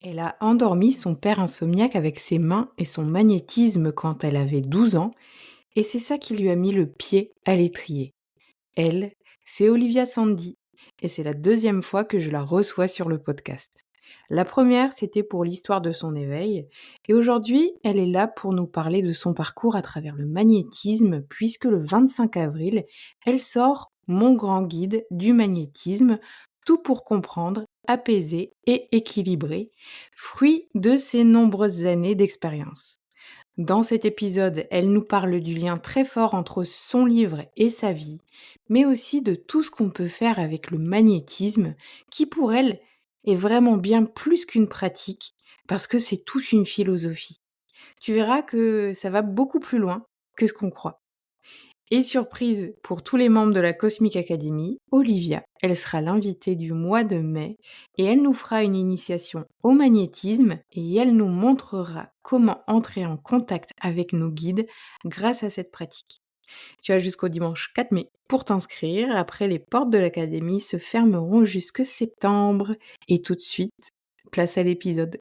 Elle a endormi son père insomniaque avec ses mains et son magnétisme quand elle avait 12 ans, et c'est ça qui lui a mis le pied à l'étrier. Elle, c'est Olivia Sandy, et c'est la deuxième fois que je la reçois sur le podcast. La première, c'était pour l'histoire de son éveil, et aujourd'hui, elle est là pour nous parler de son parcours à travers le magnétisme, puisque le 25 avril, elle sort Mon grand guide du magnétisme, tout pour comprendre, apaiser et équilibrer, fruit de ses nombreuses années d'expérience. Dans cet épisode, elle nous parle du lien très fort entre son livre et sa vie, mais aussi de tout ce qu'on peut faire avec le magnétisme, qui pour elle est vraiment bien plus qu'une pratique, parce que c'est toute une philosophie. Tu verras que ça va beaucoup plus loin que ce qu'on croit. Et surprise pour tous les membres de la Cosmic Academy, Olivia, elle sera l'invitée du mois de mai et elle nous fera une initiation au magnétisme et elle nous montrera comment entrer en contact avec nos guides grâce à cette pratique. Tu as jusqu'au dimanche 4 mai pour t'inscrire. Après, les portes de l'académie se fermeront jusque septembre. Et tout de suite, place à l'épisode.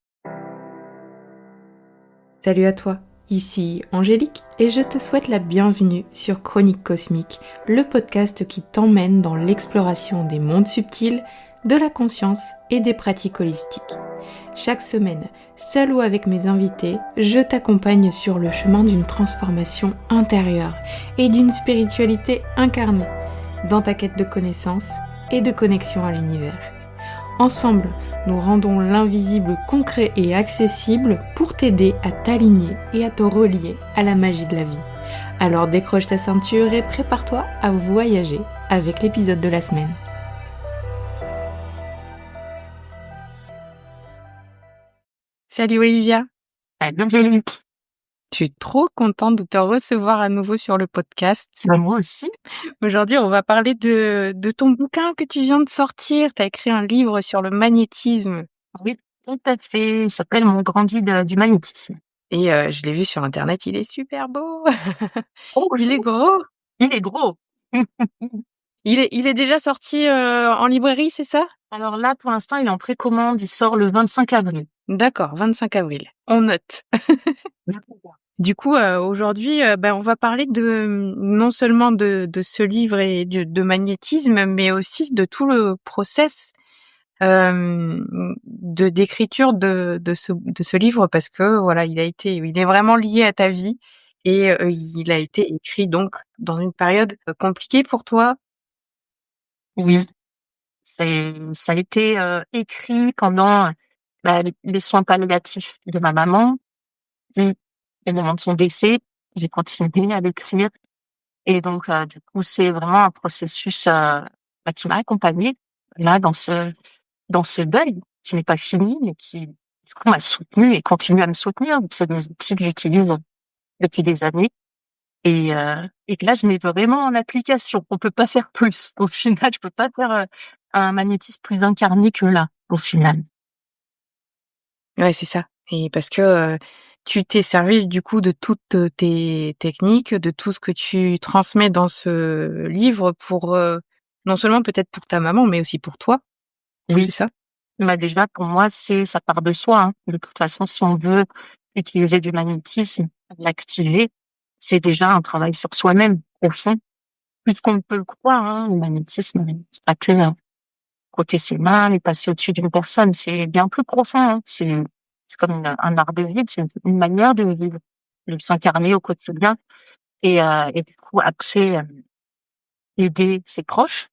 Salut à toi, ici Angélique et je te souhaite la bienvenue sur Chronique Cosmique, le podcast qui t'emmène dans l'exploration des mondes subtils, de la conscience et des pratiques holistiques. Chaque semaine, seul ou avec mes invités, je t'accompagne sur le chemin d'une transformation intérieure et d'une spiritualité incarnée dans ta quête de connaissance et de connexion à l'univers. Ensemble, nous rendons l'invisible concret et accessible pour t'aider à t'aligner et à te relier à la magie de la vie. Alors décroche ta ceinture et prépare-toi à voyager avec l'épisode de la semaine. Salut Olivia, Salut Angélique. je suis trop contente de te recevoir à nouveau sur le podcast. Moi aussi. Aujourd'hui, on va parler de ton bouquin que tu viens de sortir. Tu as écrit un livre sur le magnétisme. Oui, tout à fait. Il s'appelle Mon grand guide du magnétisme. Et je l'ai vu sur Internet, il est super beau. Oh, Il est gros. Il est gros. Il est déjà sorti en librairie, c'est ça? Alors là, pour l'instant, il est en précommande. Il sort le 25 avril. D'accord, 25 avril. On note. Du coup, aujourd'hui, on va parler non seulement de ce livre et de magnétisme, mais aussi de tout le process d'écriture de ce livre, parce que voilà, il est vraiment lié à ta vie et il a été écrit donc dans une période compliquée pour toi. Oui, ça a été écrit pendant les soins palliatifs de ma maman. Puis, au moment de son décès, j'ai continué à l'écrire. Et donc, du coup, c'est vraiment un processus qui m'a accompagnée là dans ce deuil qui n'est pas fini, mais qui du coup m'a soutenue et continue à me soutenir. Donc, c'est des outils que j'utilise depuis des années et que là, je mets vraiment en application. On peut pas faire plus. Au final, je peux pas faire un magnétisme plus incarné que là, au final. Ouais, c'est ça. Et parce que tu t'es servi du coup de toutes tes techniques, de tout ce que tu transmets dans ce livre pour non seulement peut-être pour ta maman, mais aussi pour toi. Oui, C'est ça? bah déjà pour moi, ça part de soi. Hein. De toute façon, si on veut utiliser du magnétisme, l'activer, c'est déjà un travail sur soi-même, au fond. Plus qu'on ne peut le croire, hein, le magnétisme, c'est pas que côté ses mains, et passer au-dessus d'une personne, c'est bien plus profond. Hein. C'est comme un art de vivre, c'est une manière de vivre, de s'incarner au quotidien et du coup après aider ses proches,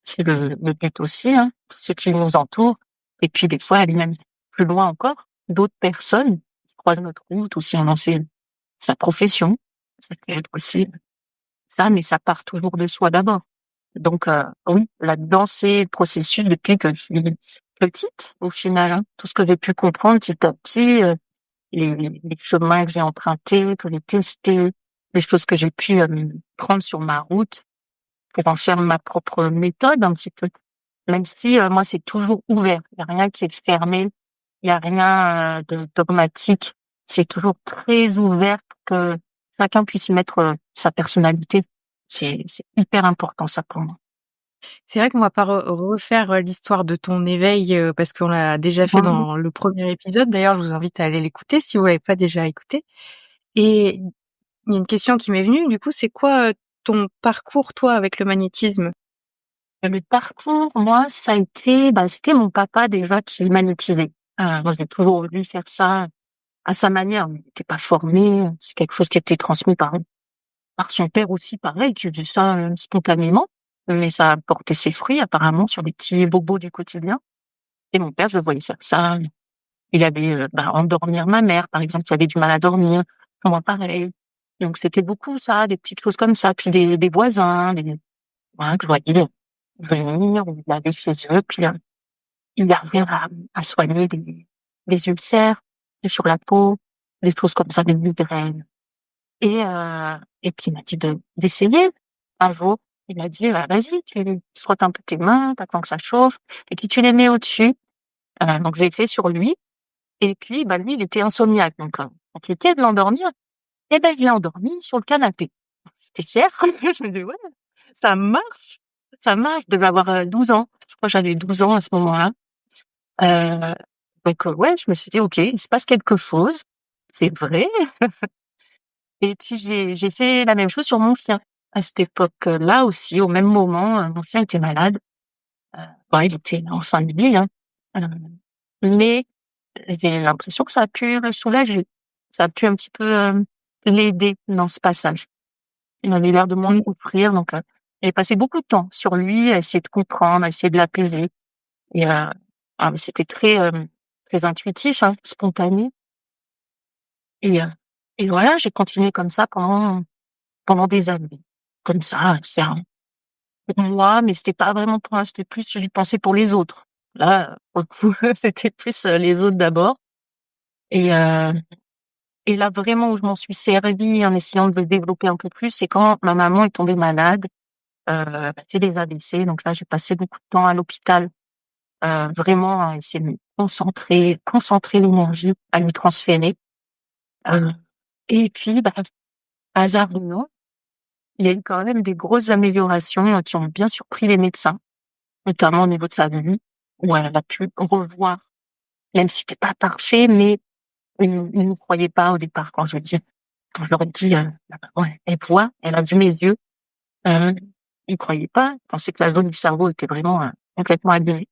c'est le but aussi, hein, tous ceux qui nous entourent. Et puis des fois aller même plus loin encore, d'autres personnes qui croisent notre route ou si on en fait sa profession, ça peut être aussi ça, mais ça part toujours de soi d'abord. Donc oui, là-dedans, c'est le processus depuis que je suis petite, au final. Hein. Tout ce que j'ai pu comprendre petit à petit, les chemins que j'ai empruntés, que j'ai testés, les choses que j'ai pu prendre sur ma route pour en faire ma propre méthode un petit peu. Même si moi, c'est toujours ouvert. Il n'y a rien qui est fermé. Il n'y a rien de dogmatique. C'est toujours très ouvert pour que chacun puisse y mettre sa personnalité. C'est hyper important, ça, pour moi. C'est vrai qu'on va pas refaire l'histoire de ton éveil parce qu'on l'a déjà fait Mmh. dans le premier épisode. D'ailleurs, je vous invite à aller l'écouter si vous l'avez pas déjà écouté. Et il y a une question qui m'est venue, du coup, c'est quoi ton parcours, toi, avec le magnétisme? Le parcours, moi, ça a été, c'était mon papa déjà qui magnétisait. Moi, j'ai toujours voulu faire ça à sa manière. Il n'était pas formé, c'est quelque chose qui a été transmis par son père aussi, pareil, qui faisait ça, spontanément. Mais ça a porté ses fruits apparemment sur des petits bobos du quotidien. Et mon père, je le voyais faire ça. Il avait, endormir ma mère, par exemple, qui avait du mal à dormir. Moi, pareil. Donc c'était beaucoup ça, des petites choses comme ça. Puis des voisins, voilà, que je voyais venir, ou il allait chez eux, puis, il arrivait à soigner des ulcères sur la peau, des choses comme ça, des migraines. Et puis il m'a dit d'essayer. Un jour, il m'a dit: Vas-y, tu frottes un peu tes mains, tu attends que ça chauffe et puis tu les mets au-dessus». Donc j'ai fait sur lui et puis, lui, il était insomniaque donc j'essayais de l'endormir et je l'ai endormi sur le canapé. J'étais fière. Je me dis: «Ouais, ça marche, ça marche». Je devais avoir, 12 ans. Je crois que j'avais 12 ans à ce moment-là. Heu, ouais, je me suis dit: «OK, il se passe quelque chose, c'est vrai». Et puis j'ai fait la même chose sur mon chien. À cette époque-là aussi, au même moment, mon chien était malade. Il était en fin de vie, hein, heu, mais j'ai l'impression que ça a pu le soulager. Ça a pu un petit peu, l'aider dans ce passage. Il avait l'air de moins Mmh. souffrir j'ai passé beaucoup de temps sur lui à essayer de comprendre, à essayer de l'apaiser et mais c'était très, très intuitif, hein, spontané et heu et voilà, j'ai continué comme ça pendant des années. Comme ça, c'est un pour moi, mais c'était pas vraiment pour moi, c'était plus j'y pensais pour les autres. Là, pour le coup, c'était plus, les autres d'abord et heu et là, vraiment où je m'en suis servie en essayant de le développer un peu plus, c'est quand ma maman est tombée malade, elle a fait des AVC, donc là, j'ai passé beaucoup de temps à l'hôpital, vraiment à essayer de me concentrer l'énergie, à lui transférer, heu et puis, hasard ou non, il y a eu quand même des grosses améliorations, qui ont bien surpris les médecins, notamment au niveau de sa vue, où elle a pu revoir, même si c'était pas parfait, mais ils ne croyaient pas au départ quand je leur ai dit, «Ouais, elle voit, elle a vu mes yeux». Heu, Ils croyaient pas, ils pensaient que la zone du cerveau était vraiment, complètement abîmée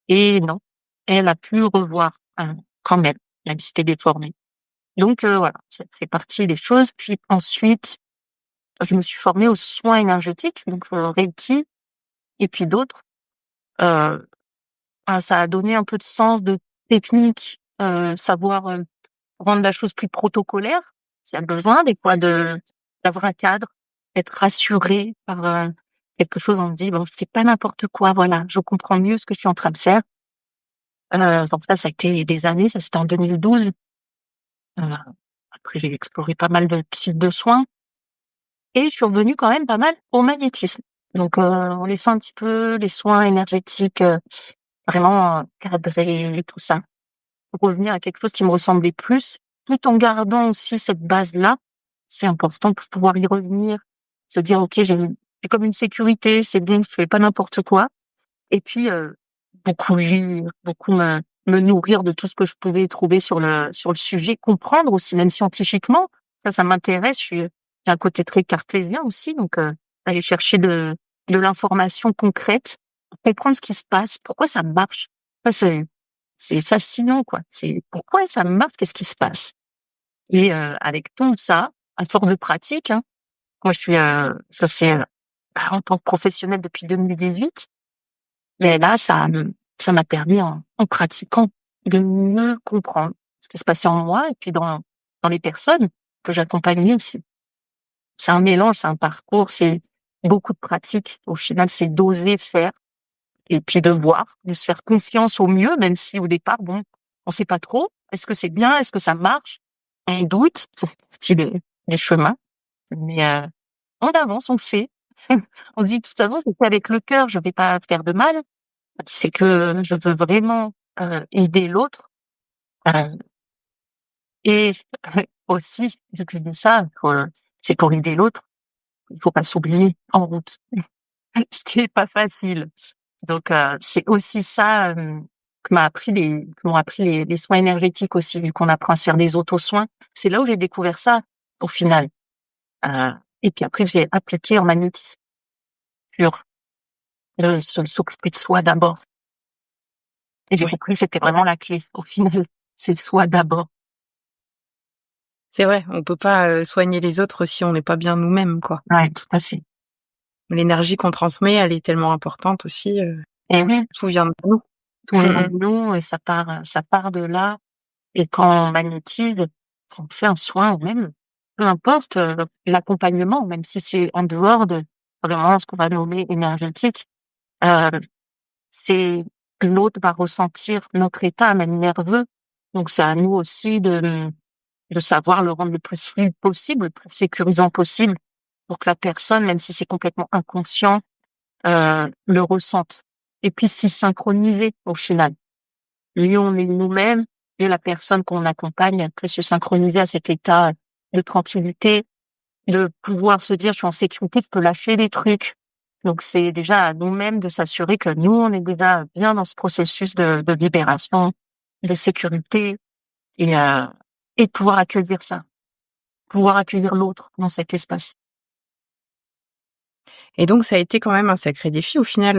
et non, elle a pu revoir, quand même si c'était déformé. Donc voilà, ça fait partie des choses. Puis ensuite, je me suis formée aux soins énergétiques, donc Reiki et puis d'autres. Heu, Ça a donné un peu de sens, de technique, savoir, rendre la chose plus protocolaire. S'il y a besoin des fois d'avoir un cadre, d'être rassuré par, quelque chose. On se dit: «Bon, je fais pas n'importe quoi, voilà, je comprends mieux ce que je suis en train de faire». Donc ça a été des années, ça c'était en 2012. Heu, Après j'ai exploré pas mal de types de soins et je suis revenue quand même pas mal au magnétisme. Donc en laissant un petit peu les soins énergétiques, vraiment, cadrés et tout ça, pour revenir à quelque chose qui me ressemblait plus, tout en gardant aussi cette base-là. C'est important pour pouvoir y revenir, se dire: «OK, j'ai comme une sécurité, c'est bon, je fais pas n'importe quoi». Et puis, beaucoup lire, beaucoup me nourrir de tout ce que je pouvais trouver sur le sujet, comprendre aussi, même scientifiquement. Ça m'intéresse, j'ai un côté très cartésien aussi, donc aller chercher de l'information concrète, comprendre ce qui se passe, pourquoi ça marche. Ça, c'est fascinant, quoi. C'est pourquoi ça marche? Qu'est-ce qui se passe? Et avec tout ça, à force de pratique, hein, moi je fais, en tant que professionnelle depuis 2018, mais là ça m'a permis en pratiquant de mieux comprendre ce qui se passait en moi et puis dans les personnes que j'accompagnais aussi. C'est un mélange, c'est un parcours, c'est beaucoup de pratique. Au final, c'est d'oser faire et puis de voir, de se faire confiance au mieux, même si au départ, bon, on sait pas trop. Est-ce que c'est bien? Est-ce que ça marche? On doute, ça fait partie des chemins, mais on avance, on le fait. On se dit: «De toute façon, c'est qu'avec le cœur, je vais pas faire de mal. C'est que je veux vraiment, aider l'autre». Heu et aussi, vu que je dis ça, c'est pour aider l'autre, il faut pas s'oublier en route. ce qui est pas facile. Donc, c'est aussi ça, que m'ont appris les soins énergétiques aussi, vu qu'on apprend à se faire des auto-soins. C'est là où j'ai découvert ça, au final. Et puis après, j'ai appliqué en magnétisme pur, s'occuper de soi d'abord. Et j'ai Ouais, compris que c'était vraiment la clé, au final. C'est soi d'abord. c'est vrai, on peut pas, soigner les autres si on n'est pas bien nous-mêmes, quoi. Ouais, tout à fait. L'énergie qu'on transmet, elle est tellement importante aussi, Et oui, tout vient de nous. tout Mmh vient mh. de nous et ça part de là. Et quand on magnétise, quand on fait un soin ou même, peu importe, l'accompagnement, même si c'est en dehors de vraiment ce qu'on va nommer énergétique, heu, c'est l'autre va ressentir notre état, même nerveux. Donc c'est à nous aussi de savoir le rendre le plus fluide possible, le plus sécurisant possible pour que la personne, même si c'est complètement inconscient, le ressente et puisse s'y synchroniser au final. Mieux on est nous-mêmes, mieux la personne qu'on accompagne peut se synchroniser à cet état de tranquillité, de pouvoir se dire: «Je suis en sécurité, je peux lâcher des trucs». Donc c'est déjà à nous-mêmes de s'assurer que nous, on est déjà bien dans ce processus de libération, de sécurité et heu et de pouvoir accueillir ça, pouvoir accueillir l'autre dans cet espace. Et donc ça a été quand même un sacré défi au final,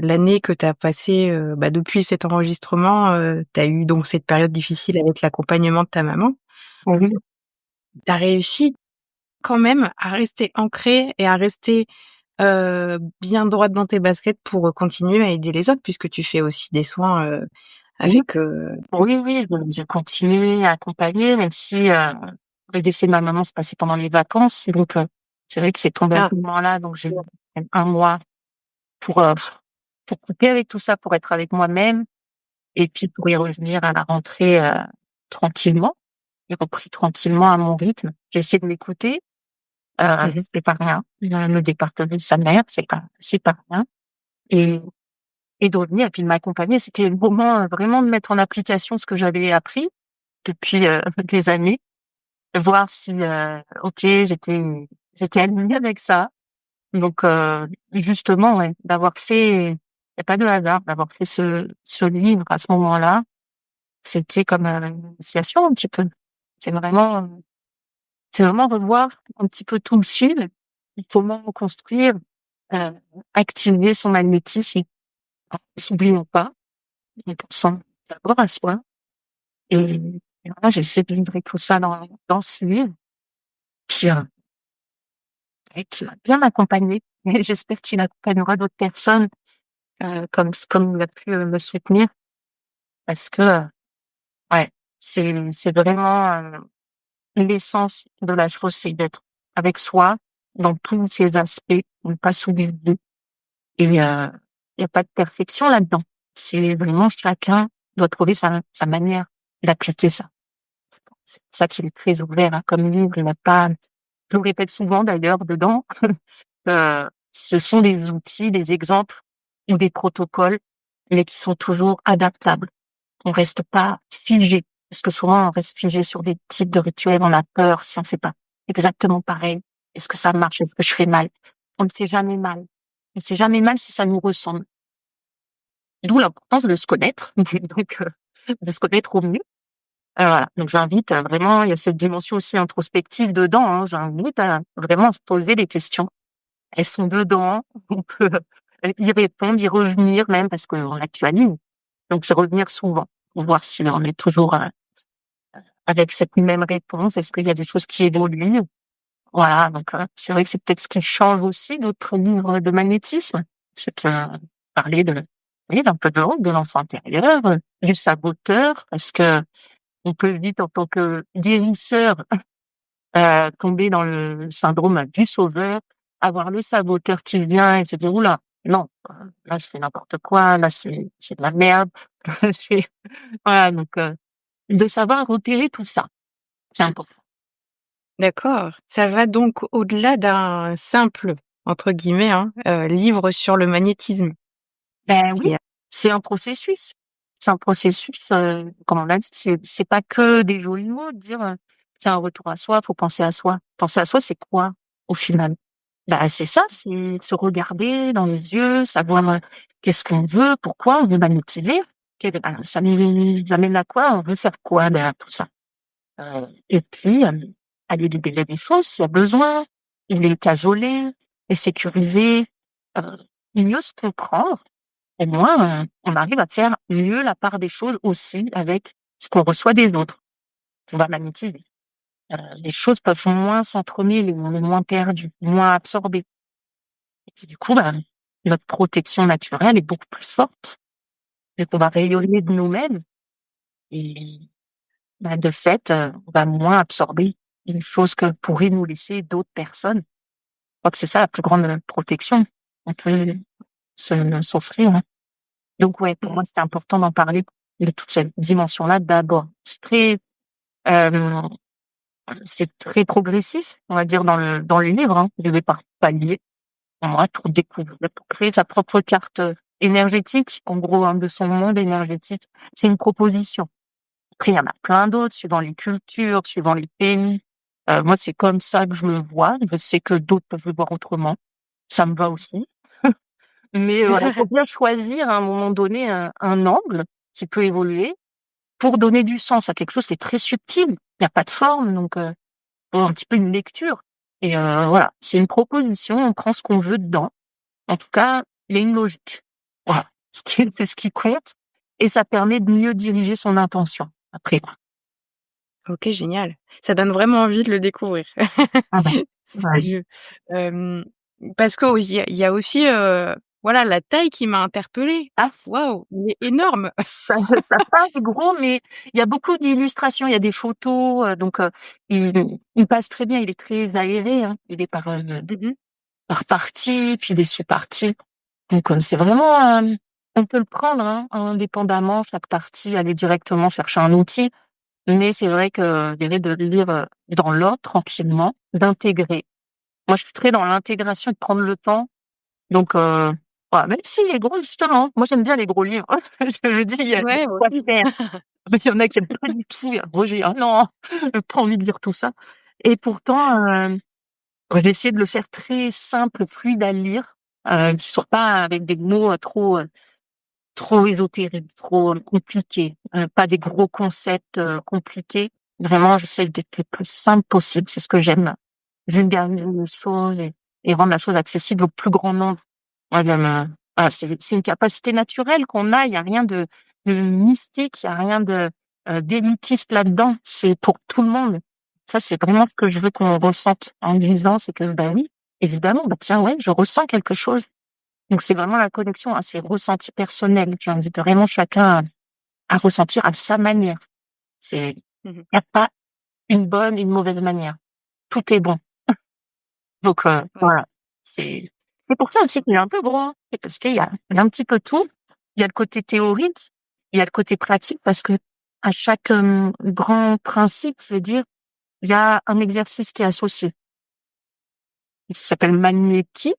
l'année que tu as passée, bah, depuis cet enregistrement, tu as eu donc cette période difficile avec l'accompagnement de ta maman. Oui, Tu as réussi quand même à rester ancrée et à rester, bien droite dans tes baskets pour, continuer à aider les autres puisque tu fais aussi des soins, oui, avec, oui, oui, j'ai continué à accompagner même si, le décès de ma maman se passait pendant les vacances donc c'est vrai que c'est tombé à ah! ce moment-là donc j'ai eu quand même 1 mois pour, heu, pour couper avec tout ça, pour être avec moi-même et puis pour y revenir à la rentrée, tranquillement. J'ai repris tranquillement à mon rythme. J'ai essayé de m'écouter, Mmh mh. c'est pas rien. Le département de sa mère, c'est pas rien et de revenir et puis de m'accompagner. C'était le moment, vraiment de mettre en application ce que j'avais appris depuis, des années. Voir si, OK, j'étais alignée avec ça. Donc justement, ouais, d'avoir fait il y a pas de hasard, d'avoir fait ce livre à ce moment-là, c'était comme, une initiation un petit peu. C'est vraiment, heu, c'est vraiment revoir un petit peu tout le fil et comment construire, heu, activer son magnétisme en s'oubliant pas, en pensant d'abord à soi et voilà, j'essaie de livrer tout ça dans ce livre qui, et qui va bien m'accompagner et j'espère qu'il accompagnera d'autres personnes, comme il a pu, me soutenir parce que, ouais, c'est vraiment, l'essence de la chose, c'est d'être avec soi dans tous ses aspects, ne pas s'oublier et il y a pas de perfection là-dedans. C'est vraiment chacun doit trouver sa manière d'appliquer ça. C'est pour ça qu'il est très ouvert, hein, comme livre, il n'a pas je le répète souvent d'ailleurs dedans, ce sont des outils, des exemples ou des protocoles, mais qui sont toujours adaptables. On reste pas figé, parce que souvent on reste figé sur des types de rituels, on a peur si on fait pas exactement pareil. Est-ce que ça marche? Est-ce que je fais mal? On ne fait jamais mal. On ne fait jamais mal si ça nous ressemble. D'où l'importance de se connaître, donc de se connaître au mieux. Voilà, donc j'invite à vraiment il y a cette dimension aussi introspective dedans, hein, j'invite à vraiment se poser des questions. Elles sont dedans, on peut y répondre, y revenir même parce qu'on actualise. Donc y revenir souvent pour voir si on est toujours, avec cette même réponse. Est-ce qu'il y a des choses qui évoluent? Voilà, donc c'est vrai que c'est peut-être ce qui change aussi d'autres livres de magnétisme. C'est que parler de oui, d'un peu de l'enfant intérieur, du saboteur, parce que on peut vite en tant que guérisseur, tomber dans le syndrome du sauveur, avoir le saboteur qui vient et se dire: «Ouh là, non, là je fais n'importe quoi, là c'est de la merde». Je fais voilà donc de savoir repérer tout ça, c'est important. D'accord. Ça va donc au-delà d'un simple, entre guillemets, hein, livre sur le magnétisme. Ben oui, Il y a c'est un processus. C'est un processus, comme on l'a dit, c'est pas que des jolis mots de dire, c'est un retour à soi, faut penser à soi. Penser à soi, c'est quoi au final? Bah, c'est ça, c'est se regarder dans les yeux, savoir, qu'est-ce qu'on veut, pourquoi on veut magnétiser, ça nous amène à quoi, on veut faire quoi derrière tout ça? Et puis, aller libérer des choses s'il y a besoin, ou les cajoler, les sécuriser, heu, mieux se comprendre. Au moins, on arrive à faire mieux la part des choses aussi avec ce qu'on reçoit des autres, qu'on va magnétiser. Les choses peuvent moins s'entremêler, on est moins perdu, moins absorbé. Et puis du coup, bah, notre protection naturelle est beaucoup plus forte et qu'on va rayonner de nous-mêmes et bah, de fait, on va moins absorber les choses que pourraient nous laisser d'autres personnes. Je crois que c'est ça la plus grande, protection qu'on peut s'offrir, hein. Donc ouais, pour Mmh. moi, c'était important d'en parler de toute cette dimension-là d'abord. Hem, c'est très progressif, on va dire dans le livre, hein. Je vais par palier. Pour moi, pour découvrir, pour créer sa propre carte, énergétique, en gros, hein, de son monde énergétique. C'est une proposition. Après, il y en a plein d'autres suivant les cultures, suivant les pays. Moi, c'est comme ça que je le vois. Je sais que d'autres peuvent le voir autrement. Ça me va aussi. Mais voilà, il faut bien choisir à un moment donné un angle qui peut évoluer pour donner du sens à quelque chose qui est très subtil. Il y a pas de forme, donc un petit peu une lecture et voilà, c'est une proposition, on prend ce qu'on veut dedans. En tout cas, il y a une logique. Voilà, c'est ce qui compte et ça permet de mieux diriger son intention après coup. OK, génial. Ça donne vraiment envie de le découvrir. Ah bah, ouais. Je hem, Parce que il y a aussi, voilà, la taille qui m'a interpellée. Ah, Waouh, il est énorme! ça ça paraît gros, mais il y a beaucoup d'illustrations, il y a des photos, donc il passe très bien, il est très aéré, hein. Il est Mmh. par parties, puis des sous-parties. Donc c'est vraiment, on peut le prendre, hein, indépendamment, chaque partie, aller directement chercher un outil. Mais c'est vrai que je dirais de le lire, dans l'ordre tranquillement, d'intégrer. Moi, je suis très dans l'intégration et de prendre le temps. Donc voilà, même s'il est gros justement, moi j'aime bien les gros livres. Je me dis: «Il y a de Ouais, moi quoi aussi. faire». Mais il y en a qui aiment pas du tout, il y a rejet: «Ah non, j'ai pas envie de lire tout ça» et pourtant, j'ai essayé de le faire très simple, fluide à lire, qui soit pas avec des mots, trop ésotériques, trop, compliqués, pas des gros concepts, compliqués. Vraiment, j'essaie d'être le plus simple possible, c'est ce que j'aime. Vulgariser les choses et rendre la chose accessible au plus grand nombre. Moi, j'aime, voilà, c'est une capacité naturelle qu'on a, il y a rien de mystique, il y a rien d'élitiste là-dedans. C'est pour tout le monde. Ça, c'est vraiment ce que je veux qu'on ressente en lisant, c'est que, bah oui, évidemment, bah tiens, ouais, je ressens quelque chose. Donc c'est vraiment la connexion à ses ressentis personnels. J'invite vraiment chacun à ressentir à sa manière. Mmh. Il y a pas une bonne, une mauvaise manière. Tout est bon. Donc Ouais. voilà. C'est pour ça aussi qu'il est un peu gros, hein. C'est parce qu'il y a un petit peu tout. Il y a le côté théorique, il y a le côté pratique parce que à chaque, grand principe, je veux dire, il y a un exercice qui est associé. Il s'appelle Magnékit.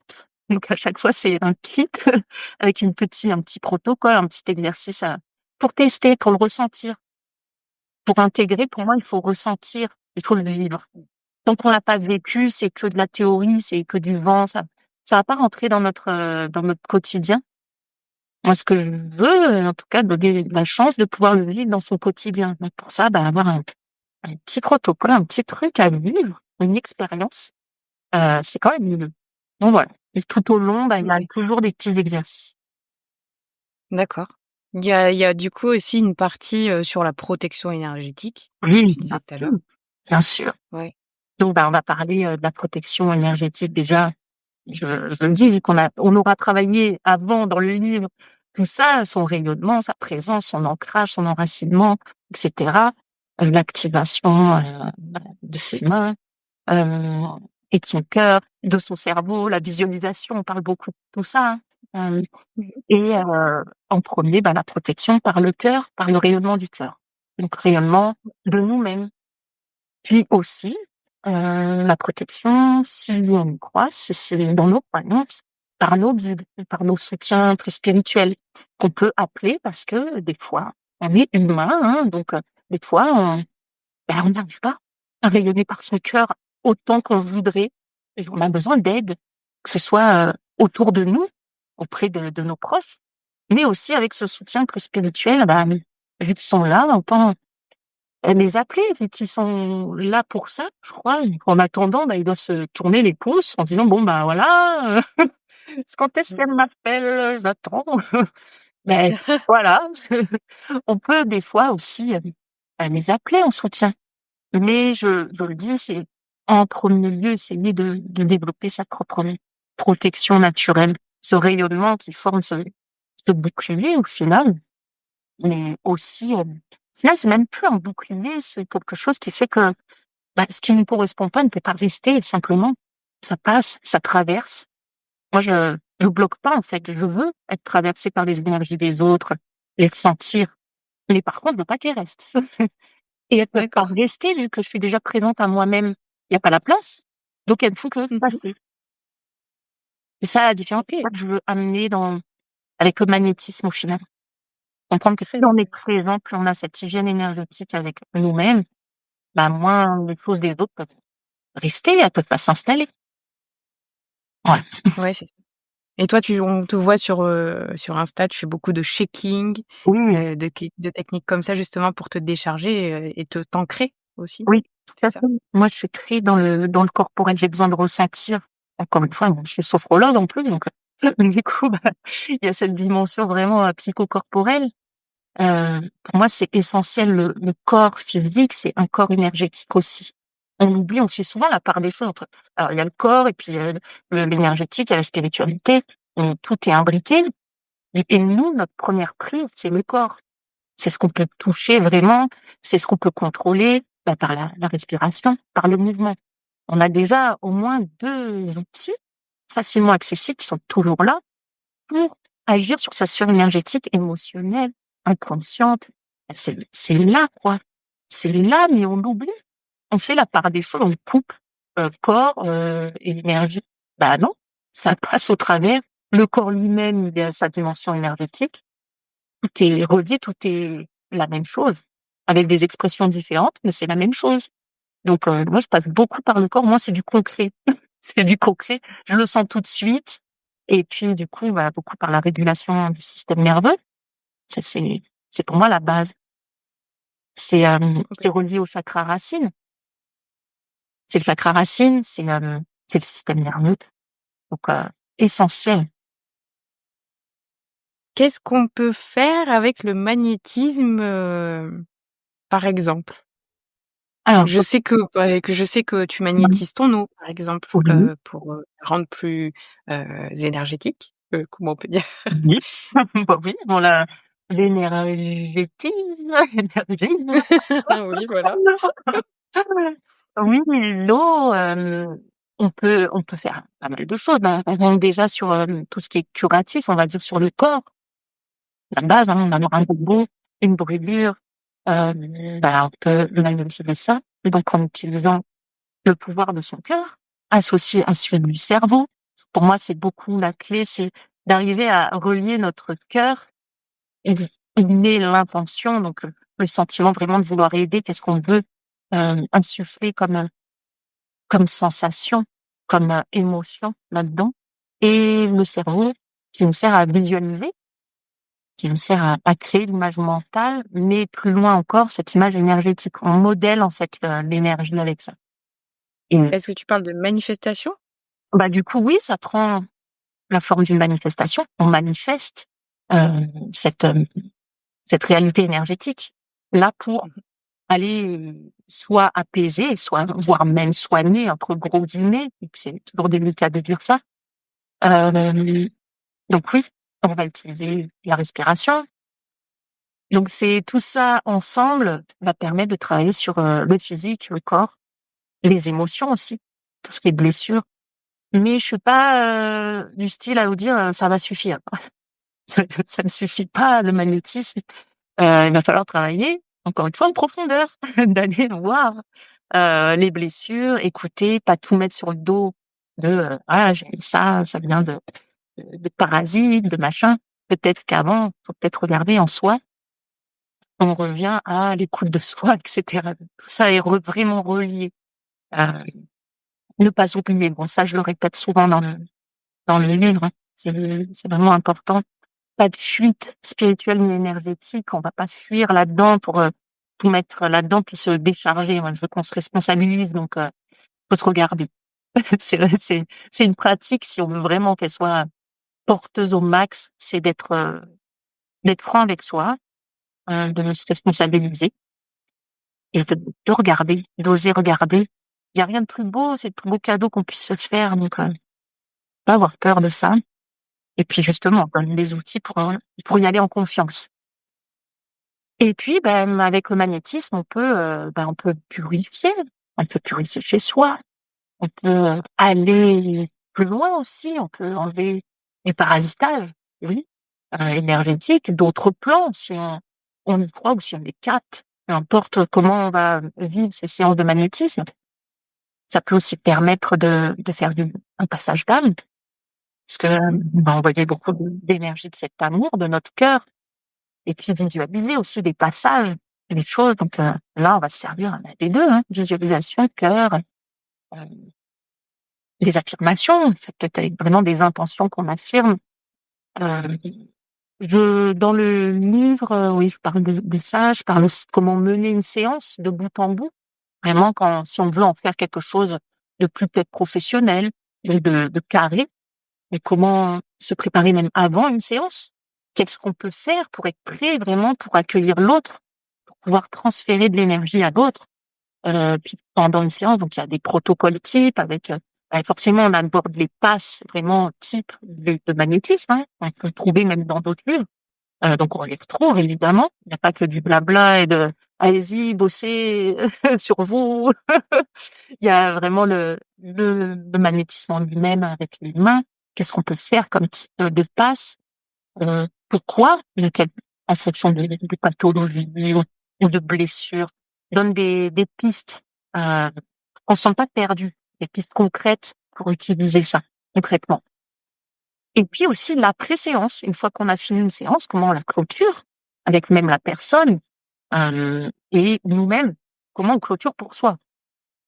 Donc à chaque fois, c'est un kit avec un petit protocole, un petit exercice pour tester, pour le ressentir. Pour intégrer, pour moi, il faut ressentir, il faut le vivre. Tant qu'on l'a pas vécu, c'est que de la théorie, c'est que du vent, ça va pas rentrer dans notre quotidien. Moi, ce que je veux, en tout cas, donner la chance de pouvoir le vivre dans son quotidien. Donc pour ça, bah, avoir un petit protocole, un petit truc à vivre, une expérience, c'est quand même mieux. Donc voilà. Et tout au long, bah, il y a OK, toujours des petits exercices. d'accord. Il y a du coup aussi une partie, sur la protection énergétique, comme Oui, tu disais tout à l'heure. bien sûr. Ouais. Donc, bah, on va parler, de la protection énergétique déjà. Je le dis, vu on aura travaillé avant dans le livre tout ça, son rayonnement, sa présence, son ancrage, son enracinement, et cetera. L'activation, de ses mains, heu et de son cœur, de son cerveau, la visualisation, on parle beaucoup de tout ça, hein. Mmh. Et en premier, bah, la protection par le cœur, par le rayonnement du cœur. Donc rayonnement de nous-mêmes. Puis aussi, la protection, si on y croit, c'est dans nos croyances, par nos guides, par nos soutiens plus spirituels, qu'on peut appeler parce que des fois, on est humain, hein, donc des fois, on n'y arrive pas à rayonner par son cœur autant qu'on voudrait et on a besoin d'aide. que ce soit autour de nous, auprès de nos proches, mais aussi avec ce soutien plus spirituel. Bah, vu qu'ils sont là, autant les appeler, vu qu'ils sont là pour ça, je crois. En attendant, bah, ils doivent se tourner les pouces en disant bon bah voilà, quand est-ce Mmh. qu'elle m'appelle, j'attends. Mais voilà, on peut des fois aussi les appeler en soutien. Mais je le dis, c'est en premier lieu essayer de développer sa propre protection naturelle, ce rayonnement qui forme ce bouclier au final. Mais aussi, au final, c'est même plus un bouclier, c'est quelque chose qui fait que, bah, ce qui ne correspond pas ne peut pas rester simplement. Ça passe, ça traverse. Moi, je bloque pas, en fait. Je veux être traversée par les énergies des autres, les ressentir. Mais par contre, je veux pas qu'elles restent. Et elles peuvent pas D'accord. rester vu que je suis déjà présente à moi-même. Il y a pas la place, donc elles ne font que Mmh. passer. C'est ça la différence, c'est OK, ça que je veux amener avec le magnétisme au final. Comprendre que très plus on est intéressant. présent, plus on a cette hygiène énergétique avec nous-mêmes, bah, moins les choses des autres peuvent rester, elles peuvent pas s'installer. Ouais. Ouais, c'est ça. Et toi, on te voit sur Insta, tu fais beaucoup de shaking, Oui, de techniques comme ça justement pour te décharger, et t'ancrer aussi, oui, tout c'est à ça? fait. Moi, je suis très dans le corporel, j'ai besoin de ressentir. Encore une fois, bon, je suis sophrologue en plus, donc du coup, bah, il y a cette dimension vraiment, psychocorporelle. Pour moi, c'est essentiel. Le corps physique, c'est un corps énergétique aussi. On fait souvent la part des choses entre alors il y a le corps et puis, l'énergétique, il y a la spiritualité, tout est imbriqué et nous, notre première prise, c'est le corps. C'est ce qu'on peut toucher vraiment, c'est ce qu'on peut contrôler, bah, par la respiration, par le mouvement. On a déjà au moins 2 outils facilement accessibles qui sont toujours là pour agir sur sa sphère énergétique, émotionnelle, inconsciente. Bah, c'est là, quoi. C'est là, mais on l'oublie. On fait la part des choses, on coupe, corps, et énergie. Bah non, ça passe au travers. Le corps lui-même, il a sa dimension énergétique. Tout est relié, tout est la même chose, avec des expressions différentes, mais c'est la même chose. Donc moi, je passe beaucoup par le corps. Moi, c'est du concret. C'est du concret. Je le sens tout de suite et puis du coup, bah, beaucoup par la régulation du système nerveux. Ça, c'est pour moi la base. C'est OK. relié au chakra racine. C'est le chakra racine, c'est le système nerveux, donc essentiel. Qu'est-ce qu'on peut faire avec le magnétisme, par exemple? Alors Je sais que tu magnétises ton eau, par exemple, oui, pour, la rendre plus, énergétique, comment on peut dire? oui, bah, oui, on la l'énergétise, énergise. Oui, voilà. Oui, l'eau, on peut faire pas mal de choses, hein. Par exemple, déjà sur, tout ce qui est curatif, on va dire sur le corps, la base, hein, on va avoir un boubou, une brûlure, bah, on peut magnétiser ça, donc en utilisant le pouvoir de son cœur, associé à celui du cerveau. Pour moi, c'est beaucoup la clé, c'est d'arriver à relier notre cœur et il met l'intention, donc le sentiment vraiment de vouloir aider, qu'est-ce qu'on veut, insuffler comme sensation, comme, émotion là-dedans et le cerveau qui nous sert à visualiser, qui nous sert à créer l'image mentale, mais plus loin encore, cette image énergétique. On modèle en fait, l'énergie avec ça et Est-ce que tu parles de manifestation? bah, du coup, oui, ça prend la forme d'une manifestation. On manifeste, heu, cette, cette réalité énergétique là pour Mmh. aller, soit apaiser, soit voire même «soigner» entre gros guillemets, vu que c'est toujours délicat de dire ça. Hem, donc oui, on va utiliser la respiration. Donc c'est tout ça ensemble va permettre de travailler sur, le physique, le corps, les émotions aussi, tout ce qui est blessure. Mais je suis pas, du style à vous dire, «Ça va suffire». Ça ne suffit pas le magnétisme. Il va falloir travailler, encore une fois, en profondeur, d'aller voir, les blessures, écouter, pas tout mettre sur le dos de, «Ah j'ai ça, ça vient de parasites, de machin». Peut-être qu'avant, faut peut-être regarder en soi. On revient à l'écoute de soi et cetera. Tout ça est vraiment relié. Heu, ne pas oublier, bon ça je le répète souvent dans le livre, hein. C'est vraiment important. Pas de fuite spirituelle ni énergétique. On va pas fuir là-dedans pour tout mettre là-dedans puis se décharger. Moi, je veux qu'on se responsabilise, donc faut se regarder. C'est une pratique si on veut vraiment qu'elle soit porteuse au max, c'est d'être franc avec soi, de se responsabiliser et de regarder, d'oser regarder. Il y a rien de plus beau, c'est le plus beau cadeau qu'on puisse se faire, donc pas avoir peur de ça. Et puis justement, on donne les outils pour y aller en confiance. Et puis, avec le magnétisme, on peut purifier. On peut purifier chez soi. On peut aller plus loin aussi. On peut enlever du parasitage, oui, énergétique, d'autres plans, si on y croit ou si on les capte. Peu importe comment on va vivre ces séances de magnétisme. Ça peut aussi permettre de faire un passage d'âme, parce que on va envoyer beaucoup d'énergie de cet amour de notre cœur. Et puis visualiser aussi des passages, des choses. Donc là, on va se servir des deux, hein, visualisation, cœur, euh, des affirmations, peut-être avec vraiment des intentions qu'on affirme. Euh, dans le livre, oui, je parle de ça. Je parle aussi de comment mener une séance de bout en bout. Vraiment, si on veut en faire quelque chose de plus peut-être professionnel, de carré, mais comment se préparer même avant une séance. Qu'est-ce qu'on peut faire pour être prêt vraiment pour accueillir l'autre, pour pouvoir transférer de l'énergie à l'autre. Puis pendant une séance, donc il y a des protocoles types avec forcément on aborde les passes vraiment types de magnétisme, hein. On peut le trouver même dans d'autres livres. Donc on les retrouve évidemment. Il n'y a pas que du blabla et de allez-y, bossez sur vous. Il y a vraiment le magnétisme en lui-même avec les mains. Qu'est-ce qu'on peut faire comme type de passe? Pourquoi? En fonction de pathologies ou de blessures. Donne des pistes. On ne se sent pas perdu. Des pistes concrètes pour utiliser ça concrètement. Et puis aussi l'après-séance. Une fois qu'on a fini une séance, comment on la clôture avec même la personne et nous-mêmes. Comment on clôture pour soi,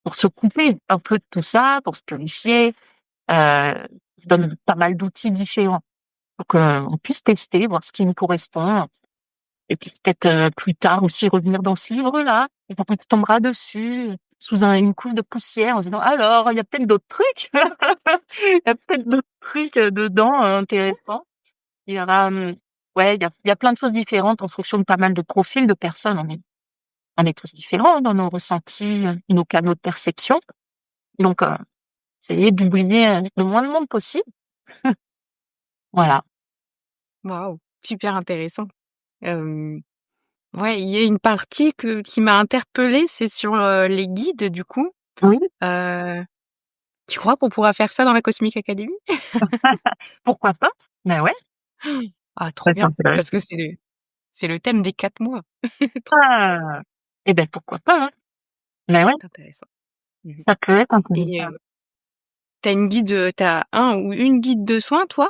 pour se couper un peu de tout ça, pour se purifier. Je donne pas mal d'outils différents pour qu'on puisse tester, voir ce qui nous correspond. Et puis peut-être plus tard aussi revenir dans ce livre-là. Et puis on tombera dessus sous une couche de poussière en se disant alors il y a peut-être d'autres trucs. Il y a peut-être d'autres trucs dedans intéressants. Il y aura ouais, il y a plein de choses différentes en fonction de pas mal de profils de personnes. On est tous différents dans nos ressentis, nos canaux de perception. Donc essayer d'oublier le moins de monde possible. Voilà. Waouh, super intéressant. Ouais, il y a une partie qui m'a interpellée, c'est sur les guides du coup. Oui, Euh, Tu crois qu'on pourra faire ça dans la Cosmic Academy? pourquoi pas? Ben ouais, Ah, trop ça bien, t'intéresse. parce que c'est le thème des 4 mois. Trop Ah, eh ben pourquoi pas, hein. Ben ouais, intéressant. Mhm. ça peut être Et intéressant. t'as un ou une guide de soins, toi?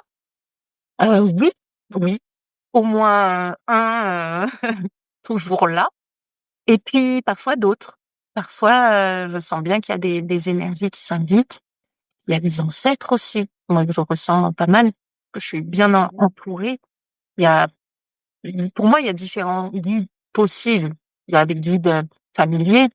Oui, oui, au moins un toujours là. Et puis parfois d'autres. Parfois, je sens bien qu'il y a des énergies qui s'invitent. Il y a des ancêtres aussi. Moi, je ressens pas mal. Je suis bien entourée. Il y a, pour moi, il y a différents guides possibles. Il y a des guides familiers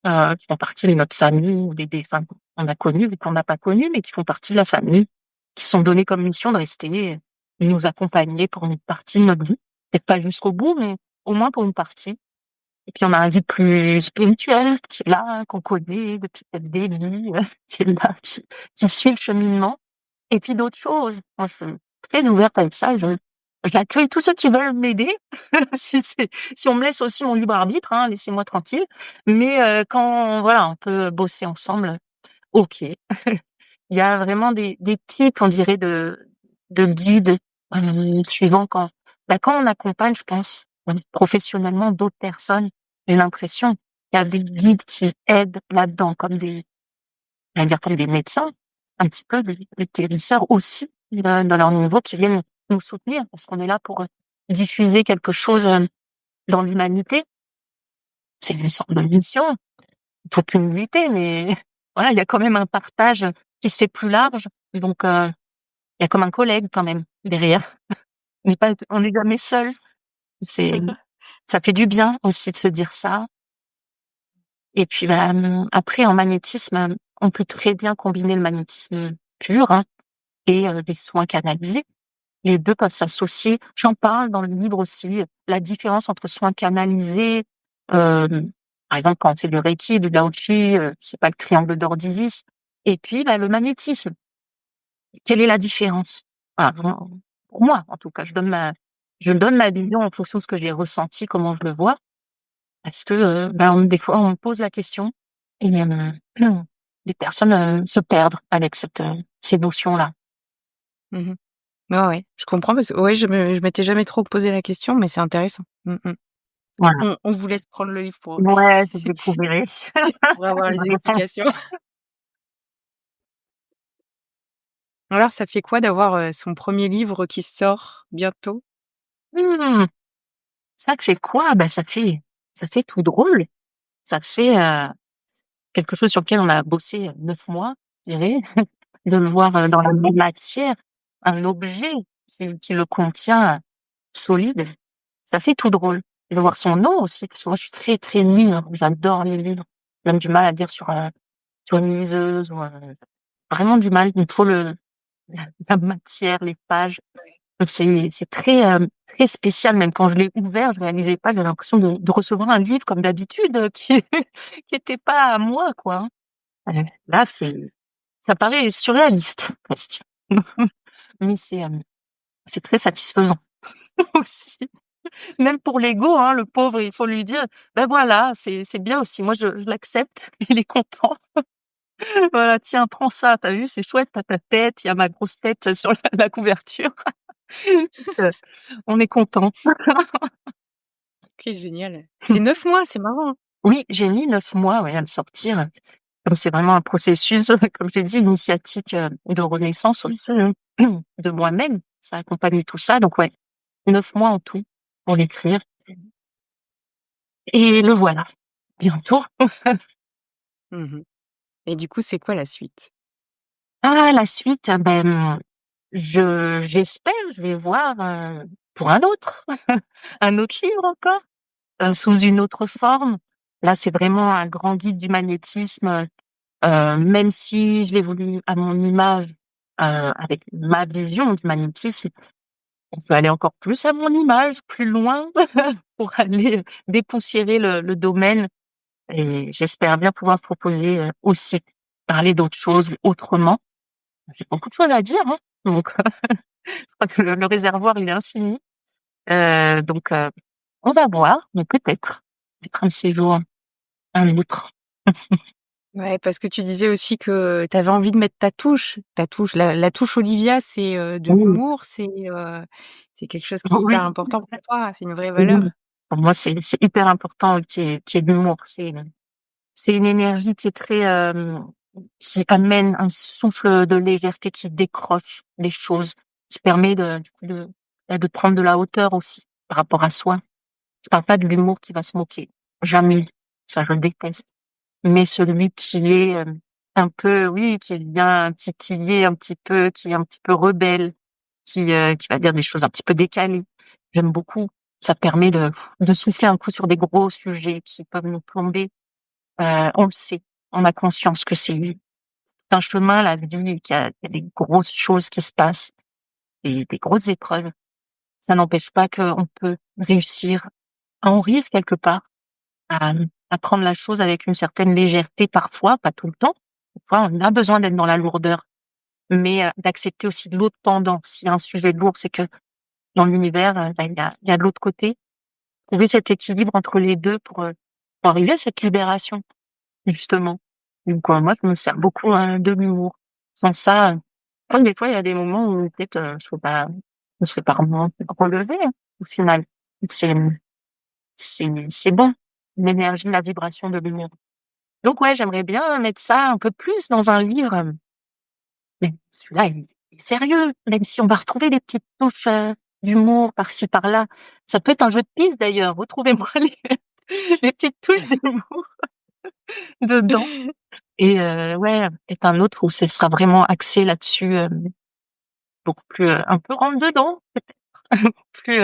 qui font partie de notre famille ou des défunts qu'on a connus ou qu'on n'a pas connus, mais qui font partie de la famille, qui sont donnés comme mission de rester, de nous accompagner pour une partie de notre vie. Peut-être pas jusqu'au bout, mais au moins pour une partie. Et puis on a un guide plus spirituel qui est là, qu'on connaît depuis peut-être des vies, qui est là, qui suit le cheminement. Et puis d'autres choses. Moi, je suis très ouverte avec ça. J'accueille tous ceux qui veulent m'aider. Si on me laisse aussi mon libre arbitre, hein, laissez-moi tranquille. Mais quand voilà, on peut bosser ensemble, ok. Il y a vraiment des types, on dirait, de guides suivant quand on accompagne, je pense, professionnellement d'autres personnes. J'ai l'impression qu'il y a des guides qui aident là-dedans, on va dire comme des médecins, un petit peu des guérisseurs aussi, dans leur niveau, qui viennent nous soutenir parce qu'on est là pour diffuser quelque chose dans l'humanité. C'est une sorte de mission, toute humilité, mais voilà, il y a quand même un partage qui se fait plus large. Donc, Il y a comme un collègue quand même derrière. On n'est jamais seul. C'est, ça fait du bien aussi de se dire ça. Et puis, bah, après, en magnétisme, on peut très bien combiner le magnétisme pur, hein, et des soins canalisés. Les 2 peuvent s'associer. J'en parle dans le livre aussi, la différence entre soins canalisés, par exemple, quand on fait du Reiki, du Lao-Chi, c'est pas le triangle d'or d'Isis, et puis, bah, le magnétisme. Quelle est la différence? Voilà, vraiment, pour moi, en tout cas, je donne ma vision en fonction de ce que j'ai ressenti, comment je le vois, parce que, des fois, on me pose la question et les personnes, se perdent avec ces notions-là. Mmh. Ouais, ouais, je comprends parce que ouais, je m'étais jamais trop posé la question, mais c'est intéressant. Voilà. On vous laisse prendre le livre pour Ouais, je découvrirai. pour avoir les explications. Alors ça fait quoi d'avoir, son premier livre qui sort bientôt? Mmh, ça fait quoi? Bah, ça fait tout drôle. Ça fait, quelque chose sur lequel on a bossé, 9 mois, je dirais, de le voir, dans la matière, un objet qui le contient, solide. Ça fait tout drôle. Et de voir son nom aussi, parce que moi je suis très, très livre, j'adore les livres. J'ai même du mal à lire sur une liseuse ou, vraiment du mal. Il me faut la matière, les pages. Donc c'est très, très spécial. Même quand je l'ai ouvert, je réalisais pas, j'avais l'impression de recevoir un livre comme d'habitude, qui était pas à moi, quoi, hein. Là, ça paraît surréaliste presque. Mais c'est très satisfaisant aussi. Même pour l'ego, hein, le pauvre, il faut lui dire: «Ben voilà, c'est bien aussi. Moi, je l'accepte». Il est content. Voilà: «Tiens, prends ça. Tu as vu, c'est chouette, tu as ta tête, il y a ma grosse tête sur la couverture». Heu, on est content. OK, génial. C'est 9 mois, c'est marrant, hein. Oui, j'ai mis 9 mois, ouais, à le sortir. Comme c'est vraiment un processus, comme je l'ai dit, initiatique, de renaissance aussi, de moi-même. Ça accompagne tout ça, donc ouais, 9 mois en tout pour l'écrire et le voilà, bientôt. Mmh. Et du coup, c'est quoi la suite? Ah, la suite, j'espère, je vais voir, pour un autre, un autre livre encore, sous une autre forme. Là, c'est vraiment un grand guide du magnétisme, même si je l'ai voulu à mon image, avec ma vision du magnétisme, on peut aller encore plus à mon image, plus loin, pour aller, dépoussiérer le domaine et j'espère bien pouvoir proposer, aussi parler d'autres choses autrement. J'ai beaucoup de choses à dire, hein, donc je crois que le réservoir, il est infini. Donc on va voir, mais peut-être un de ces jours, un autre. Ouais, parce que tu disais aussi que tu avais envie de mettre ta touche, la touche Olivia, c'est, de Oui, l'humour, c'est quelque chose qui est hyper oui, important pour toi, c'est une vraie oui. valeur? Pour moi, c'est hyper important qu'il y ait de l'humour. C'est une énergie qui est très, qui amène un souffle de légèreté qui décroche les choses, qui permet du coup de prendre de la hauteur aussi par rapport à soi. Je parle pas de l'humour qui va se moquer, jamais, ça je le déteste. Mais celui qui est, un peu oui, qui vient titiller un petit peu, qui est un petit peu rebelle, qui va dire des choses un petit peu décalées. J'aime beaucoup. Ça permet de souffler un coup sur des gros sujets qui peuvent nous plomber. On le sait, on a conscience que c'est un chemin, la vie, qu'il y a des grosses choses qui se passent, des grosses épreuves. Ça n'empêche pas qu'on peut réussir à en rire quelque part, à prendre la chose avec une certaine légèreté parfois, pas tout le temps. Parfois, on a besoin d'être dans la lourdeur, mais d'accepter aussi l'autre pendant. S'il y a un sujet lourd, c'est que dans l'univers, il y a de l'autre côté. Trouver cet équilibre entre les 2 pour arriver à cette libération. Justement. Donc moi, je me sers beaucoup, de l'humour. Sans ça, comme des fois, il y a des moments où peut-être, je serais pas vraiment relevée, hein, au final. C'est, c'est bon, l'énergie, la vibration de l'humour. Donc ouais, j'aimerais bien mettre ça un peu plus dans un livre, mais celui-là, il est sérieux, même si on va retrouver des petites touches, d'humour par-ci par-là. Ça peut être un jeu de piste d'ailleurs, retrouvez-moi les petites touches d'humour dedans. Et ouais, peut-être un autre où ce sera vraiment axé là-dessus, beaucoup plus, un peu rentre dedans peut-être, plus,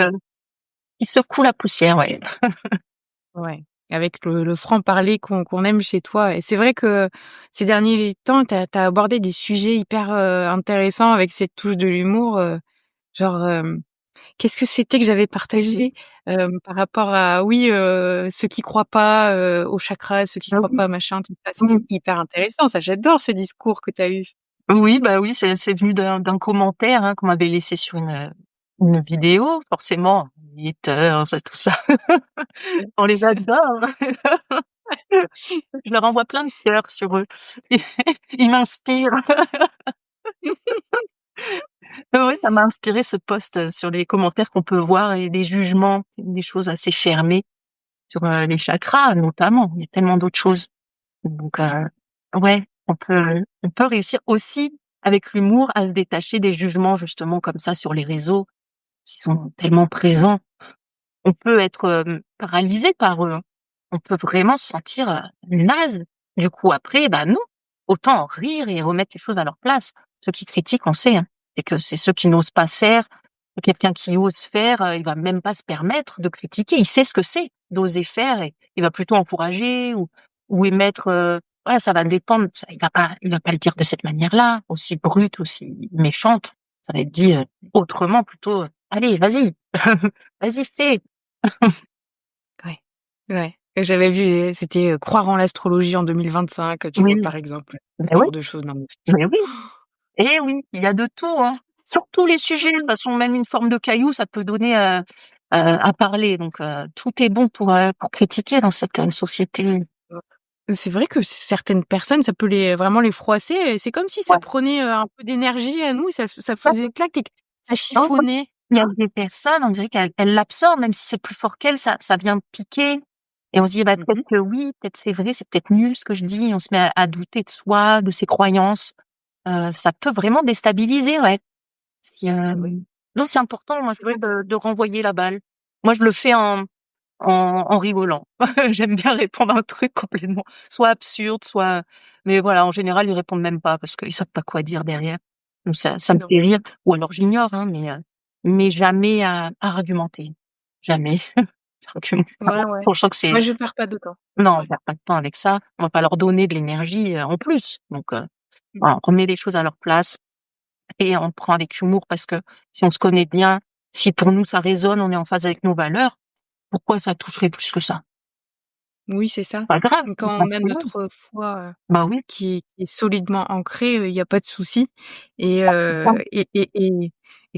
qui secoue la poussière, ouais. Ouais, avec le franc-parler qu'on aime chez toi et c'est vrai que ces derniers temps, tu as abordé des sujets hyper, intéressants avec cette touche de l'humour, genre, qu'est-ce que c'était que j'avais partagé, par rapport à oui, ceux qui croient pas, aux chakras, ceux qui Ah croient oui. pas machin, tout ça. C'était Mmh. hyper intéressant ça, j'adore ce discours que tu as eu. Oui, bah, oui, c'est venu d'un commentaire, qu'on m'avait laissé sur une vidéo, forcément, les haters, tout ça. On les adore. Je leur envoie plein de cœurs sur eux. Ils m'inspirent. Oui, ça m'a inspiré ce post, sur les commentaires qu'on peut voir et des jugements, des choses assez fermées sur, les chakras notamment. Il y a tellement d'autres choses. Donc, ouais, on peut réussir aussi avec l'humour à se détacher des jugements justement comme ça sur les réseaux qui sont tellement présents. On peut être, paralysé par eux, hein. On peut vraiment se sentir, naze. Du coup après, bah non, autant en rire et remettre les choses à leur place. Ceux qui critiquent, on sait, hein, c'est que c'est ceux qui n'osent pas faire. Quelqu'un qui ose faire, il va même pas se permettre de critiquer. Il sait ce que c'est d'oser faire et il va plutôt encourager ou émettre, voilà, ça va dépendre. Ça, il va pas le dire de cette manière-là, aussi brute, aussi méchante. Ça va être dit, autrement plutôt, «Allez, vas-y, vas-y, fais». Ouais, ouais. Et j'avais vu, c'était, croire en l'astrologie en 2025, tu vois? Oui, Par exemple, ben ce oui, genre de choses. Non mais mais oui, et oui, il y a de tout, hein. Sur tous les sujets, de toute façon, même une forme de caillou, ça peut donner, à parler, donc tout est bon pour critiquer dans cette, société. c'est vrai que certaines personnes, ça peut les vraiment les froisser et c'est comme si ça Ouais. prenait, un peu d'énergie à nous et ça Ouais, faisait clac et que ça non, chiffonnait. il y a des personnes, on dirait qu'elles l'absorbent, même si c'est plus fort qu'elles, ça vient piquer et on se dit: «Bah, Mmh peut-être mh. que oui, peut-être c'est vrai, c'est peut-être nul ce que je dis». On se met à douter de soi, de ses croyances. Ça peut vraiment déstabiliser, ouais. Si, Ah oui. non, c'est important, moi, je C'est vrai trouve, que de renvoyer la balle. Moi, je le fais en rigolant. J'aime bien répondre à un truc complètement soit absurde, soit mais voilà, en général, ils répondent même pas parce qu'ils savent pas quoi dire derrière. Donc ça me non. fait rire ou alors j'ignore, hein, mais jamais à argumenter. Jamais. J'argumente pas. Ouais, ouais. Bon, je sens que Moi, c'est je perds pas de temps. non, on Ouais. perd pas de temps avec ça. On va pas leur donner de l'énergie, en plus. Donc Mmh. voilà, on remet les choses à leur place et on le prend avec humour parce que si on se connaît bien, si pour nous ça résonne, on est en phase avec nos valeurs, pourquoi ça toucherait plus que ça? Oui, c'est ça. Pas grave, on Quand on passe a à autre chose. notre foi, Bah oui, qui est solidement ancrée, il y a pas de souci et c'est ça.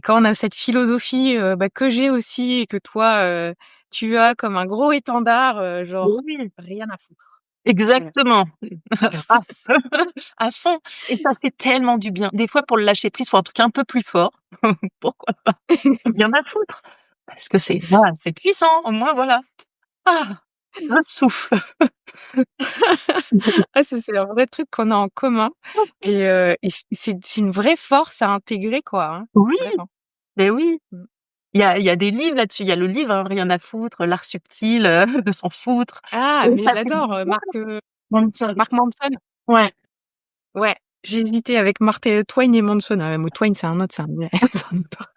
quand on a cette philosophie, bah, que j'ai aussi et que toi, tu as comme un gros étendard, Mais genre oui, rien à foutre. Voilà. exactement. Raf à fond et ça fait tellement du bien. Des fois pour le lâcher prise, faut un truc un peu plus fort. Pourquoi pas? Rien à foutre. Parce que c'est voilà, c'est puissant. Au moins voilà. Ah! Un souffle. Ah, ça, c'est un vrai truc qu'on a en commun et c'est une vraie force à intégrer, quoi, hein, Oui, vraiment. mais oui. Mmh. Il y a des livres là-dessus. Il y a le livre, hein, Rien à foutre, L'art subtil, de s'en foutre Ah, et mais je ça fait du l'adore, bien. Manson. Mark Manson. Ouais. Ouais, j'ai hésité avec Twain et Manson. Twain, c'est un autre, ça, mais c'est un autre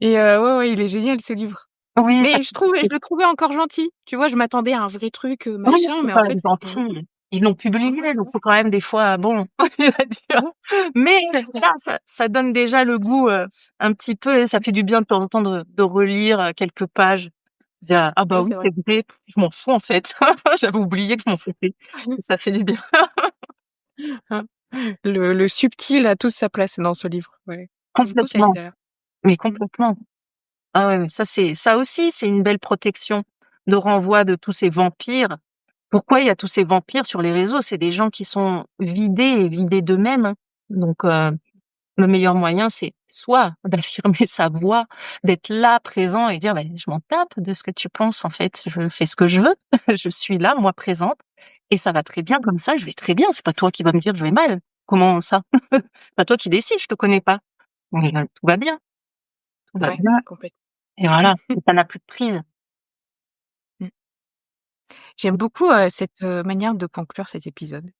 et ouais, ouais, il est génial ce livre. Oui, ça Mais je le trouvais encore gentil. Tu vois, je m'attendais à un vrai truc, oui, machin, c'est mais quand en même fait, c'était gentil. Ils l'ont publié, donc ouais, faut quand même des fois, bon, il a dû mais là, ça donne déjà le goût, un petit peu et ça fait du bien de temps en temps de relire, quelques pages. Dire: «Ah bah ouais, oui, c'est vrai. c'est vrai, je m'en fous en fait». J'avais oublié que je m'en foutais. Ça fait du bien. Hein. Le subtil a toute sa place dans ce livre, ouais. Je vous conseille Complètement, d'ailleurs. mais Mmh. complètement. Ah ouais, mais ça aussi, c'est une belle protection de renvoi de tous ces vampires. Pourquoi il y a tous ces vampires sur les réseaux? C'est des gens qui sont vidés et vidés d'eux-mêmes, hein. Donc le meilleur moyen, c'est soit d'affirmer sa voix, d'être là, présent et dire: «Beh, je m'en tape de ce que tu penses en fait, je fais ce que je veux, je suis là, moi, présente et ça va très bien comme ça, je vais très bien, c'est pas toi qui vas me dire: "Je vais mal". Comment ça? C'est pas toi qui décides, je te connais pas». Mais tout va Ouais, bien complètement. et voilà, et ça n'a plus de prise. Mmh. J'aime beaucoup, cette, manière de conclure cet épisode.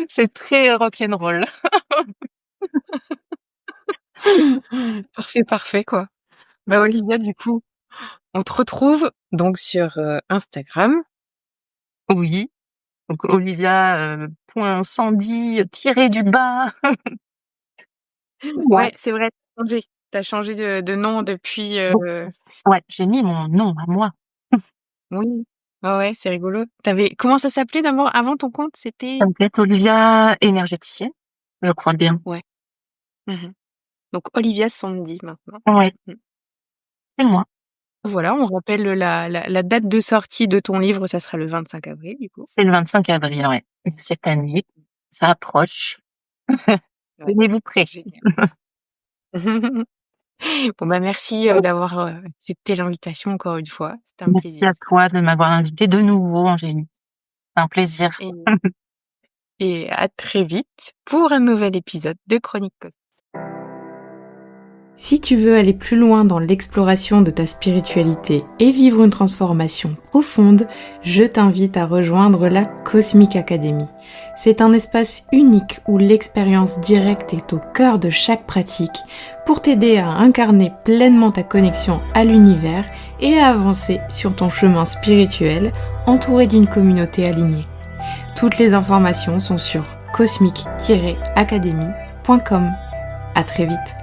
C'est très rock'n'roll. Parfait, parfait, quoi. Bah, Olivia, du coup, on te retrouve donc sur, Instagram. Oui, donc Olivia, point Sandy, tiré du bas. Ouais, Ouais, c'est vrai, tu as changé de nom depuis, donc ouais, j'ai mis mon nom à moi. oui. Ouais, ouais, c'est rigolo. Comment ça s'appelait d'abord avant ton compte? Ça C'était? me fait Olivia énergéticienne, je crois bien. Ouais. Mmh. Donc Olivia Sandy maintenant. Ouais, Mmh. c'est moi. Voilà, on rappelle la date de sortie de ton livre, ça sera le 25 avril du coup. C'est le 25 avril, ouais, de cette année. Ça approche. Ouais, Tenez-vous prêts. génial. Bon, bah, merci, d'avoir, accepté l'invitation encore une fois. C'était un Merci plaisir à toi de m'avoir invitée de nouveau, Angélique. C'est un plaisir. et à très vite pour un nouvel épisode de Chronique Cosmos. Si tu veux aller plus loin dans l'exploration de ta spiritualité et vivre une transformation profonde, je t'invite à rejoindre la Cosmic Academy. C'est un espace unique où l'expérience directe est au cœur de chaque pratique pour t'aider à incarner pleinement ta connexion à l'univers et à avancer sur ton chemin spirituel entouré d'une communauté alignée. Toutes les informations sont sur cosmic-academy.com. À très vite.